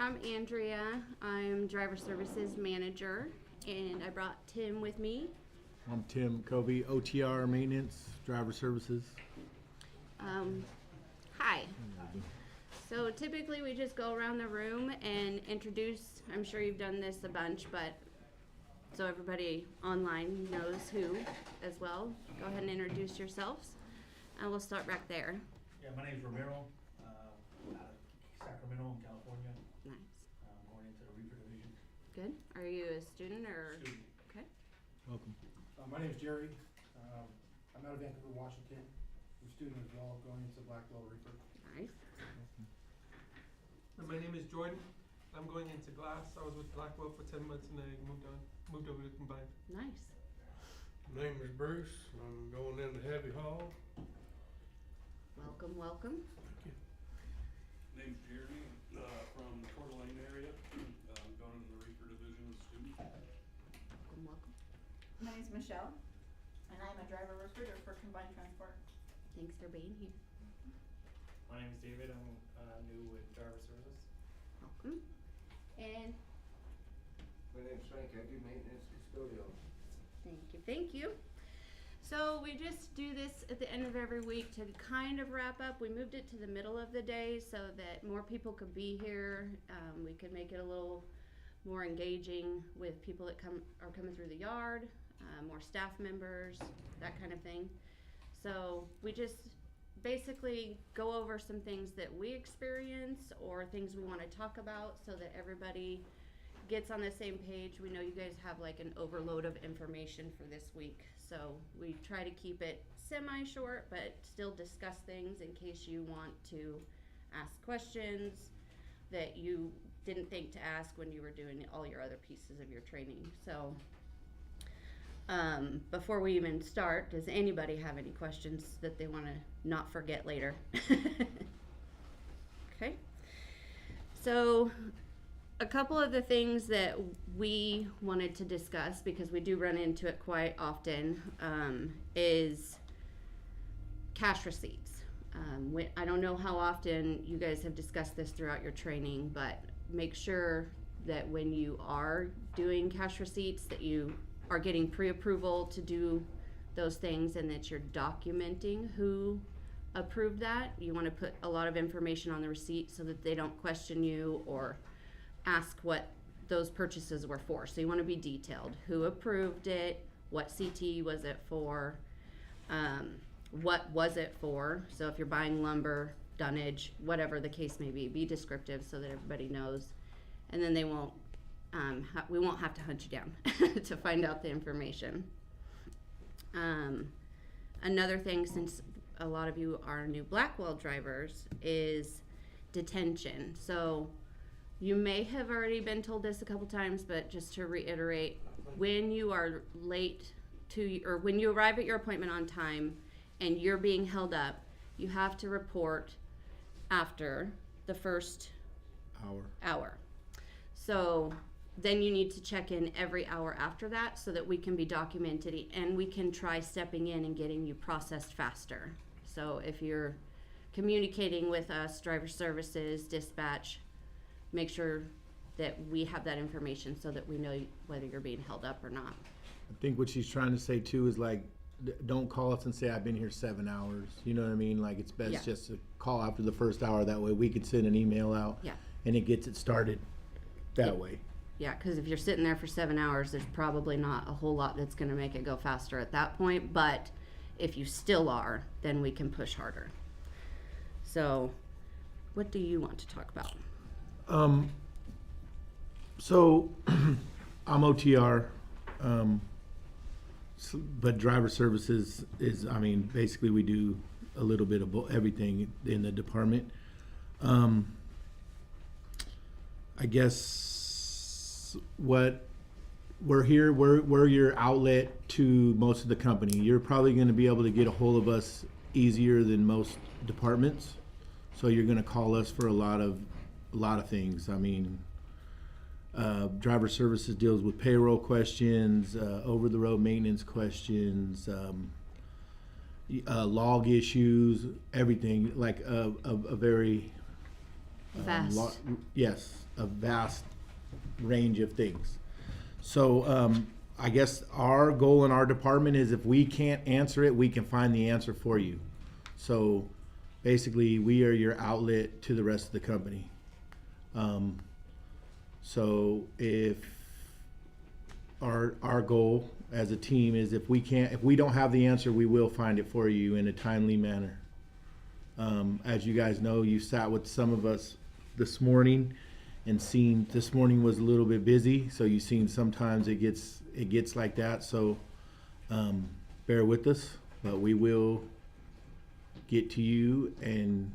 I'm Andrea. I'm driver services manager, and I brought Tim with me. I'm Tim Covey, OTR maintenance, driver services. Hi. So typically we just go around the room and introduce, I'm sure you've done this a bunch, but so everybody online knows who as well. Go ahead and introduce yourselves, and we'll start back there. Yeah, my name's Romero, out of Sacramento, California. Nice. Going into the reefer division. Good. Are you a student or? Student. Okay. Welcome. My name's Jerry. I'm out of Vancouver, Washington. I'm a student as well, going into Blackwell Reefer. Nice. My name is Jordan. I'm going into glass. I was with Blackwell for 10 months and I moved over to Combined. Nice. My name is Bruce. I'm going into Heavy Haul. Welcome, welcome. Name's Jeremy, from the Coeur d'Alene area. Going in the reefer division as a student. Welcome, welcome. My name's Michelle, and I'm a driver recruiter for Combined Transport. Thanks for being here. My name is David. I'm new with driver services. Welcome. And My name's Frank. I do maintenance custodial. thank you, thank you. So we just do this at the end of every week to kind of wrap up. We moved it to the middle of the day so that more people could be here. We could make it a little more engaging with people that are coming through the yard, more staff members, that kind of thing. So we just basically go over some things that we experience or things we want to talk about so that everybody gets on the same page. We know you guys have like an overload of information for this week, so we try to keep it semi-short but still discuss things in case you want to ask questions that you didn't think to ask when you were doing all your other pieces of your training. So before we even start, does anybody have any questions that they want to not forget later? Okay. So a couple of the things that we wanted to discuss, because we do run into it quite often, is cash receipts. I don't know how often you guys have discussed this throughout your training, but make sure that when you are doing cash receipts that you are getting pre-approval to do those things and that you're documenting who approved that. You want to put a lot of information on the receipt so that they don't question you or ask what those purchases were for. So you want to be detailed. Who approved it? What CT was it for? What was it for? So if you're buying lumber, dunnage, whatever the case may be descriptive so that everybody knows. And then they won't we won't have to hunt you down to find out the information. Another thing, since a lot of you are new Blackwell drivers, is detention. So you may have already been told this a couple times, but just to reiterate, when you are late or when you arrive at your appointment on time and you're being held up, you have to report after the first hour. So then you need to check in every hour after that so that we can be documented and we can try stepping in and getting you processed faster. So if you're communicating with us, driver services, dispatch, make sure that we have that information so that we know whether you're being held up or not. I think what she's trying to say too is like, don't call us and say I've been here 7 hours. You know what I mean? Like it's best just to call after the first hour. That way we could send an email out and it gets it started that way. Yeah, because if you're sitting there for 7 hours, there's probably not a whole lot that's going to make it go faster at that point. But if you still are, then we can push harder. So what do you want to talk about? So I'm OTR, but driver services is, I mean, basically we do a little bit of everything in the department. I guess what we're here, we're your outlet to most of the company. You're probably going to be able to get a hold of us easier than most departments. So you're going to call us for a lot of things. I mean, driver services deals with payroll questions, over the road maintenance questions, log issues, everything. Like a very Vast. Yes, a vast range of things. So I guess our goal in our department is if we can't answer it, we can find the answer for you. So basically, we are your outlet to the rest of the company. So if our goal as a team is if we don't have the answer, we will find it for you in a timely manner. As you guys know, you sat with some of us this morning and seen this morning was a little bit busy, so you've seen sometimes it gets like that. So bear with us, but we will get to you and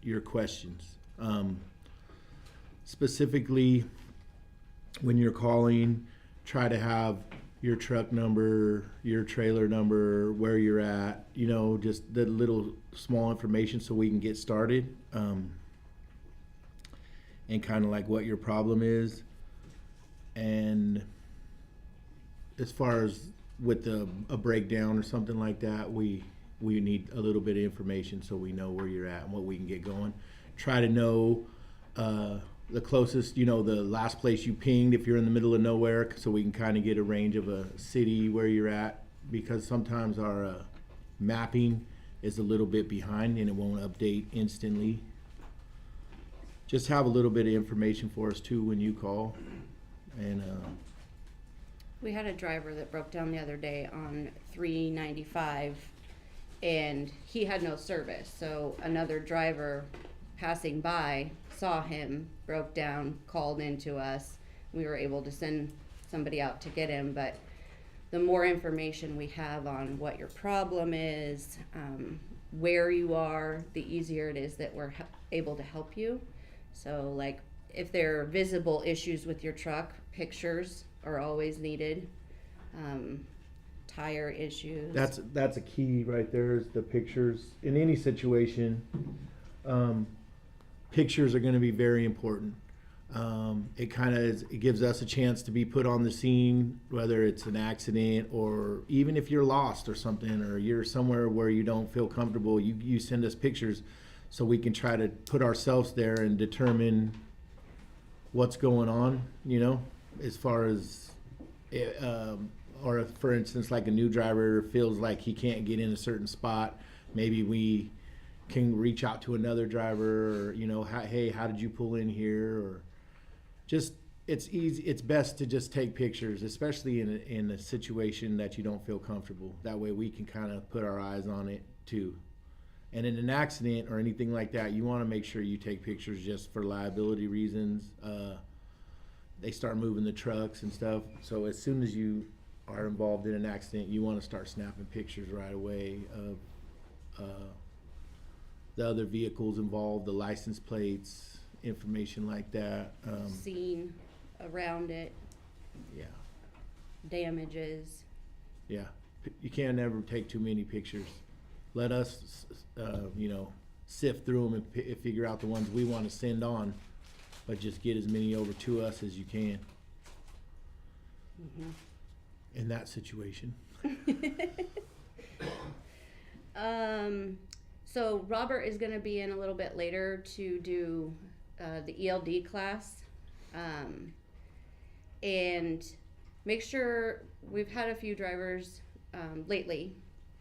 your questions. Specifically, when you're calling, try to have your truck number, your trailer number, where you're at, just the little small information so we can get started. And kind of like what your problem is. And as far as with a breakdown or something like that, we need a little bit of information so we know where you're at and what we can get going. Try to know the closest, the last place you pinged if you're in the middle of nowhere, so we can kind of get a range of a city where you're at, because sometimes our mapping is a little bit behind and it won't update instantly. Just have a little bit of information for us too when you call. And We had a driver that broke down the other day on 395 and he had no service. So another driver passing by saw him, broke down, called into us. We were able to send somebody out to get him, but the more information we have on what your problem is, where you are, the easier it is that we're able to help you. So like if there are visible issues with your truck, pictures are always needed. Tire issues. that's a key right there, is the pictures. In any situation, pictures are going to be very important. It gives us a chance to be put on the scene, whether it's an accident or even if you're lost or something, or you're somewhere where you don't feel comfortable, you send us pictures so we can try to put ourselves there and determine what's going on, as far as, or if, for instance, like a new driver feels like he can't get in a certain spot, maybe we can reach out to another driver, or, hey, how did you pull in here? Or just, it's easy. It's best to just take pictures, especially in a situation that you don't feel comfortable. That way we can kind of put our eyes on it too. And in an accident or anything like that, you want to make sure you take pictures just for liability reasons. They start moving the trucks and stuff. So as soon as you are involved in an accident, you want to start snapping pictures right away of the other vehicles involved, the license plates, information like that. Scene around it, Yeah. damages. Yeah. You can't ever take too many pictures. Let us, sift through them and figure out the ones we want to send on, but just get as many over to us as you can. Mm-hmm. In that situation. So Robert is going to be in a little bit later to do the ELD class. And make sure, we've had a few drivers lately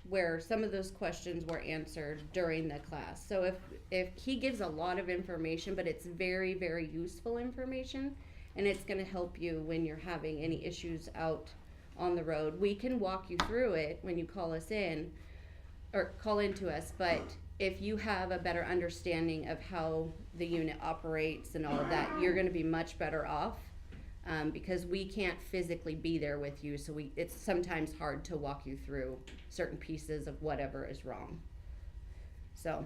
where some of those questions were answered during the class. So if he gives a lot of information, but it's very, very useful information, and it's going to help you when you're having any issues out on the road. We can walk you through it when you call us in or call into us, but if you have a better understanding of how the unit operates and all of that, you're going to be much better off. Because we can't physically be there with you, so it's sometimes hard to walk you through certain pieces of whatever is wrong. So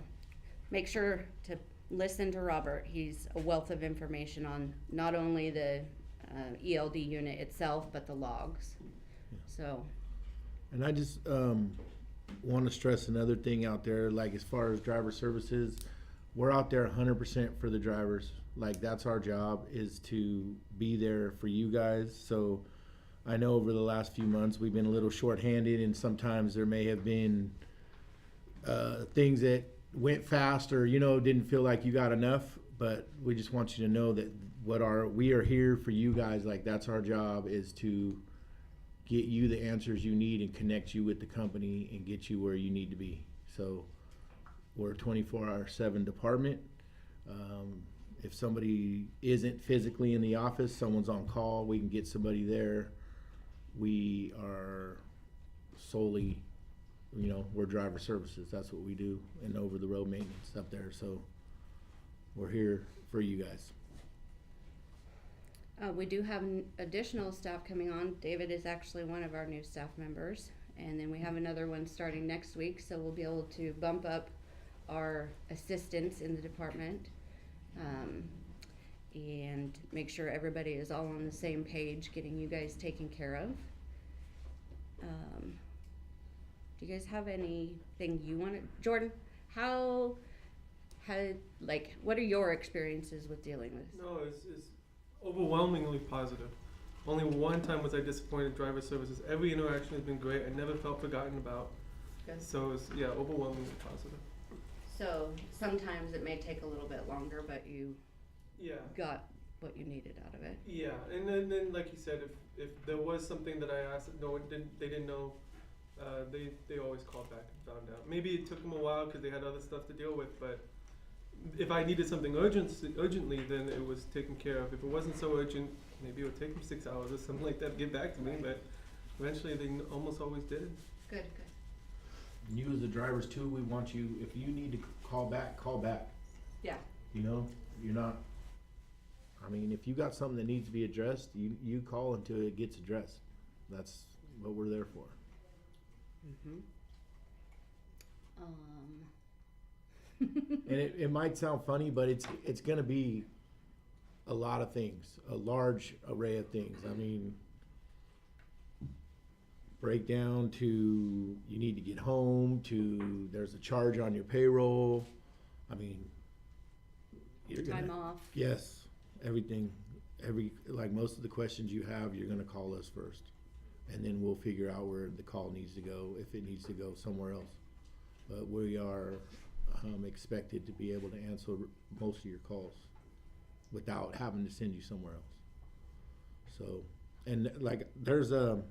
make sure to listen to Robert. He's a wealth of information on not only the ELD unit itself, but the logs. So. And I just want to stress another thing out there, like as far as driver services, we're out there 100% for the drivers. Like that's our job, is to be there for you guys. So I know over the last few months we've been a little short-handed, and sometimes there may have been things that went fast or didn't feel like you got enough, but we just want you to know that we are here for you guys. Like, that's our job, is to get you the answers you need and connect you with the company and get you where you need to be. So we're a 24/7 department. If somebody isn't physically in the office, someone's on call, we can get somebody there. We are solely, we're driver services. That's what we do, and over the road maintenance up there. So we're here for you guys. We do have additional staff coming on. David is actually one of our new staff members. And then we have another one starting next week, so we'll be able to bump up our assistants in the department. And make sure everybody is all on the same page, getting you guys taken care of. Do you guys have anything you want to, Jordan, what are your experiences with dealing with? No, it's overwhelmingly positive. Only one time was I disappointed driver services. Every interaction has been great. I never felt forgotten about. Good. So it's, overwhelmingly positive. So sometimes it may take a little bit longer, but you Yeah. got what you needed out of it. Yeah, and then like you said, if there was something that I asked that they didn't know, they always called back and found out. Maybe it took them a while because they had other stuff to deal with, but if I needed something urgently, then it was taken care of. If it wasn't so urgent, maybe it would take them 6 hours or something like that to get back to me, but eventually they almost always did. Good. And you as the drivers too, we want you, if you need to call back, call back. Yeah. You're not, if you got something that needs to be addressed, you call until it gets addressed. That's what we're there for. Mm-hmm. And it might sound funny, but it's going to be a lot of things, a large array of things. Break down to you need to get home, to there's a charge on your payroll. Time off. Yes, everything. Like most of the questions you have, you're going to call us first. And then we'll figure out where the call needs to go, if it needs to go somewhere else. But we are expected to be able to answer most of your calls without having to send you somewhere else. So, and like there's a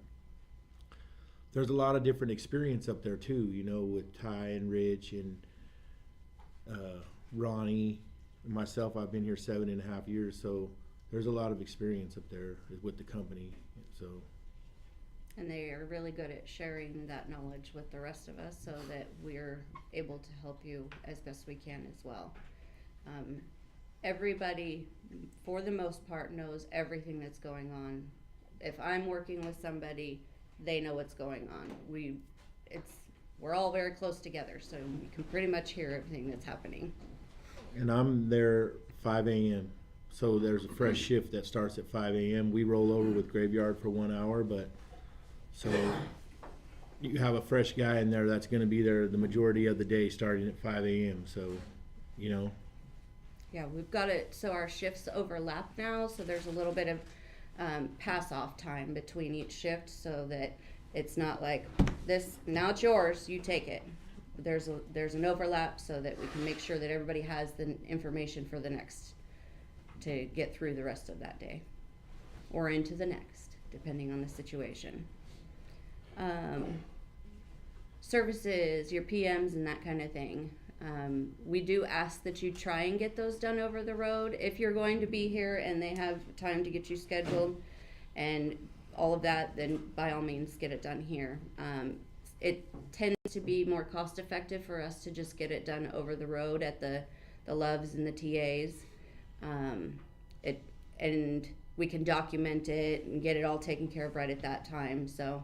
lot of different experience up there too, with Ty and Rich and Ronnie and myself. I've been here 7.5 years, so there's a lot of experience up there with the company. So. And they are really good at sharing that knowledge with the rest of us so that we're able to help you as best we can as well. Everybody, for the most part, knows everything that's going on. If I'm working with somebody, they know what's going on. We're all very close together, so we can pretty much hear everything that's happening. And I'm there 5 a.m. So there's a fresh shift that starts at 5 a.m. We roll over with graveyard for 1 hour, but so you have a fresh guy in there that's going to be there the majority of the day starting at 5 a.m. So, Yeah, we've got it so our shifts overlap now, so there's a little bit of pass-off time between each shift so that it's not like this, now it's yours, you take it. There's an overlap so that we can make sure that everybody has the information for the next, to get through the rest of that day or into the next, depending on the situation. Services, your PMs and that kind of thing. We do ask that you try and get those done over the road if you're going to be here and they have time to get you scheduled and all of that, then by all means get it done here. It tends to be more cost effective for us to just get it done over the road at the Loves and the TAs. And we can document it and get it all taken care of right at that time. So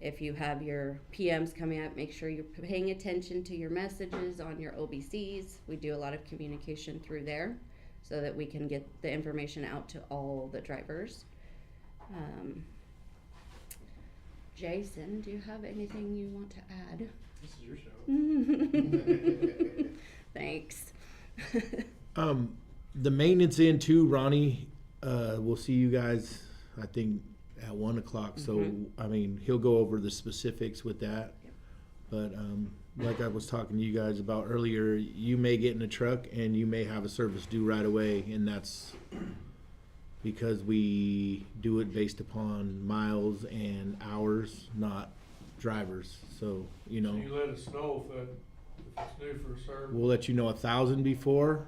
if you have your PMs coming up, make sure you're paying attention to your messages on your OBCs. We do a lot of communication through there so that we can get the information out to all the drivers. Jason, do you have anything you want to add? This is your show. Thanks. The maintenance end too, Ronnie, we'll see you guys, I think, at 1 o'clock. So, he'll go over the specifics with that. Yep. But like I was talking to you guys about earlier, you may get in a truck and you may have a service due right away, and that's because we do it based upon miles and hours, not drivers. So, you know, So you let us know if it's due for a service. we'll let you know 1,000 before,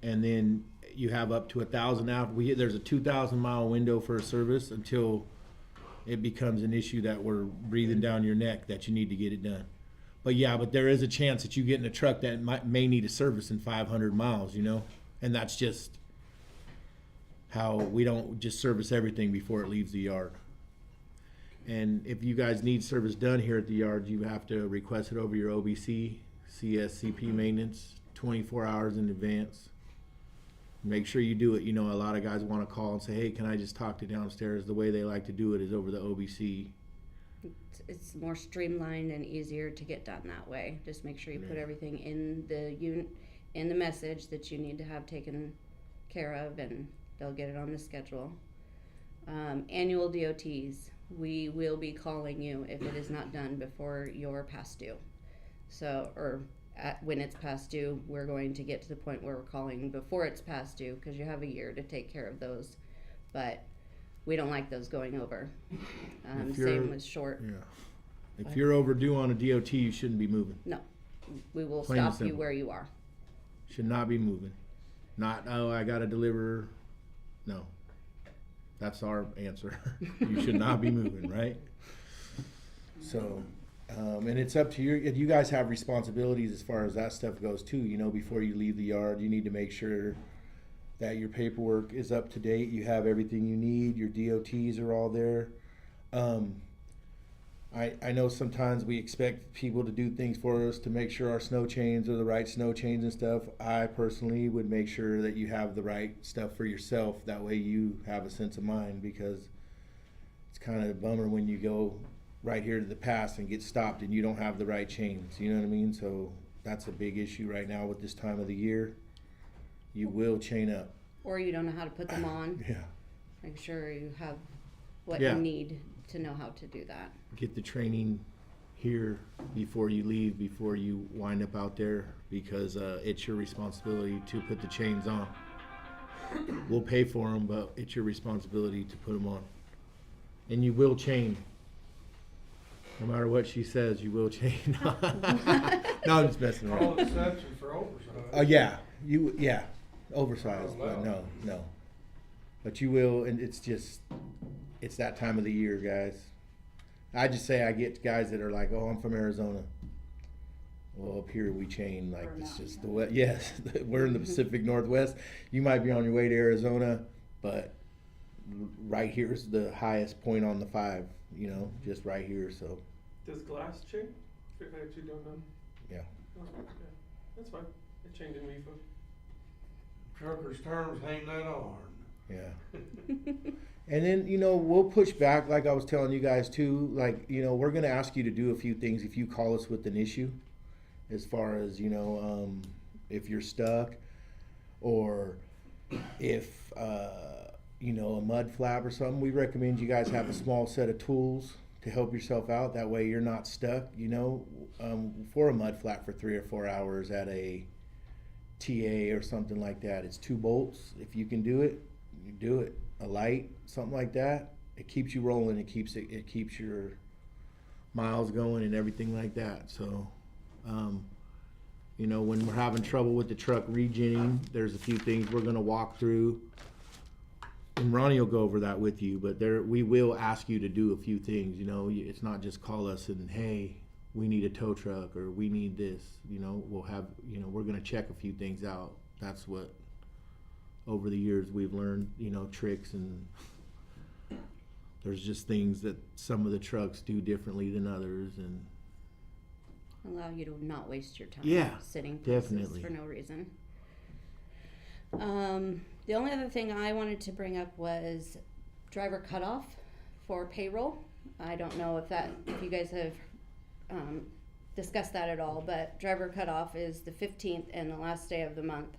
and then you have up to 1,000 after. There's a 2,000 mile window for a service until it becomes an issue that we're breathing down your neck that you need to get it done. But yeah, but there is a chance that you get in a truck that may need a service in 500 miles, you know, and that's just how we don't just service everything before it leaves the yard. And if you guys need service done here at the yard, you have to request it over your OBC, CSCP maintenance, 24 hours in advance. Make sure you do it. You know, a lot of guys want to call and say, hey, can I just talk to downstairs? The way they like to do it is over the OBC. It's more streamlined and easier to get done that way. Just make sure you put everything in the message that you need to have taken care of, and they'll get it on the schedule. Annual DOTs, we will be calling you if it is not done before you're past due. So, or when it's past due, we're going to get to the point where we're calling before it's past due, because you have a year to take care of those. But we don't like those going over. Same with short. Yeah. If you're overdue on a DOT, you shouldn't be moving. No, we will Plain and stop you simple. where you are. Should not be moving. Not, oh, I got to deliver. No. That's our answer. You should not be moving, right? So, and it's up to you guys have responsibilities as far as that stuff goes too. You know, before you leave the yard, you need to make sure that your paperwork is up to date. You have everything you need. Your DOTs are all there. I know sometimes we expect people to do things for us to make sure our snow chains are the right snow chains and stuff. I personally would make sure that you have the right stuff for yourself. That way you have a sense of mind, because it's kind of a bummer when you go right here to the pass and get stopped and you don't have the right chains. You know what I mean? So that's a big issue right now with this time of the year. You will chain up. Or you don't know how to put them on. Yeah. Make sure you have what Yeah. you need to know how to do that. Get the training here before you leave, before you wind up out there, because it's your responsibility to put the chains on. We'll pay for them, but it's your responsibility to put them on. And you will chain. No matter what she says, you will chain. No, I'm just messing All around. exception for oversized. Yeah, oversized, but no. But you will, and it's that time of the year, guys. I just say I get guys that are like, oh, I'm from Arizona. Well, up here we chain like We're it's mountain, just yeah. the way. Yes, we're in the Pacific Northwest. You might be on your way to Arizona, but right here is the highest point on the 5. You know, just right here. So Does glass chain? If I actually don't know. yeah. Oh, yeah. That's fine. I chained in Reefa. Truckers' terms ain't that hard. Yeah. And then, you know, we'll push back, like I was telling you guys too. Like, you know, we're going to ask you to do a few things if you call us with an issue, as far as, you know, if you're stuck, or if, you know, a mud flap or something. We recommend you guys have a small set of tools to help yourself out. That way you're not stuck, you know, for a mud flap for 3 or 4 hours at a TA or something like that. It's 2 bolts. If you can do it, you do it. A light, something like that. It keeps you rolling. It keeps your miles going and everything like that. So, you know, when we're having trouble with the truck regenning, there's a few things we're going to walk through, and Ronnie will go over that with you. But we will ask you to do a few things. You know, it's not just call us and, hey, we need a tow truck or we need this. You know, we'll have, you know, we're going to check a few things out. That's what over the years we've learned, you know, tricks, and there's just things that some of the trucks do differently than others, and Allow you to not waste your time sitting definitely for no reason. The only other thing I wanted to bring up was driver cutoff for payroll. I don't know if you guys have discussed that at all, but driver cutoff is the 15th and the last day of the month.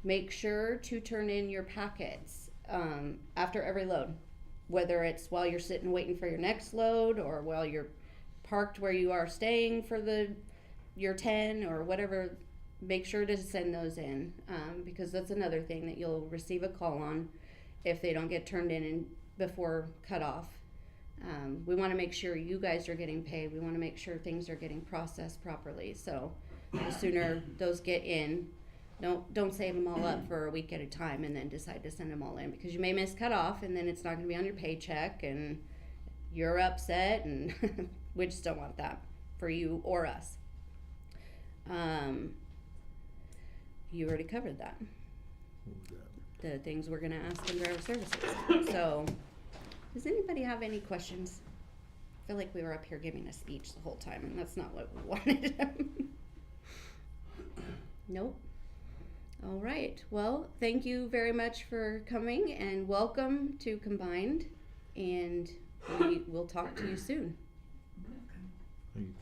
Make sure to turn in your packets after every load, whether it's while you're sitting waiting for your next load or while you're parked where you are staying for your 10 or whatever, make sure to send those in, because that's another thing that you'll receive a call on if they don't get turned in before cutoff. We want to make sure you guys are getting paid. We want to make sure things are getting processed properly. So the sooner those get in, don't save them all up for a week at a time and then decide to send them all in, because you may miss cutoff and then it's not going to be on your paycheck and you're upset, and we just don't want that for you or us. You already covered that. The things we're going to ask in driver services. So, does anybody have any questions? I feel like we were up here giving a speech the whole time, and that's not what we wanted. Nope. All right. Well, thank you very much for coming, and welcome to Combined. And we will talk to you soon. Thank you.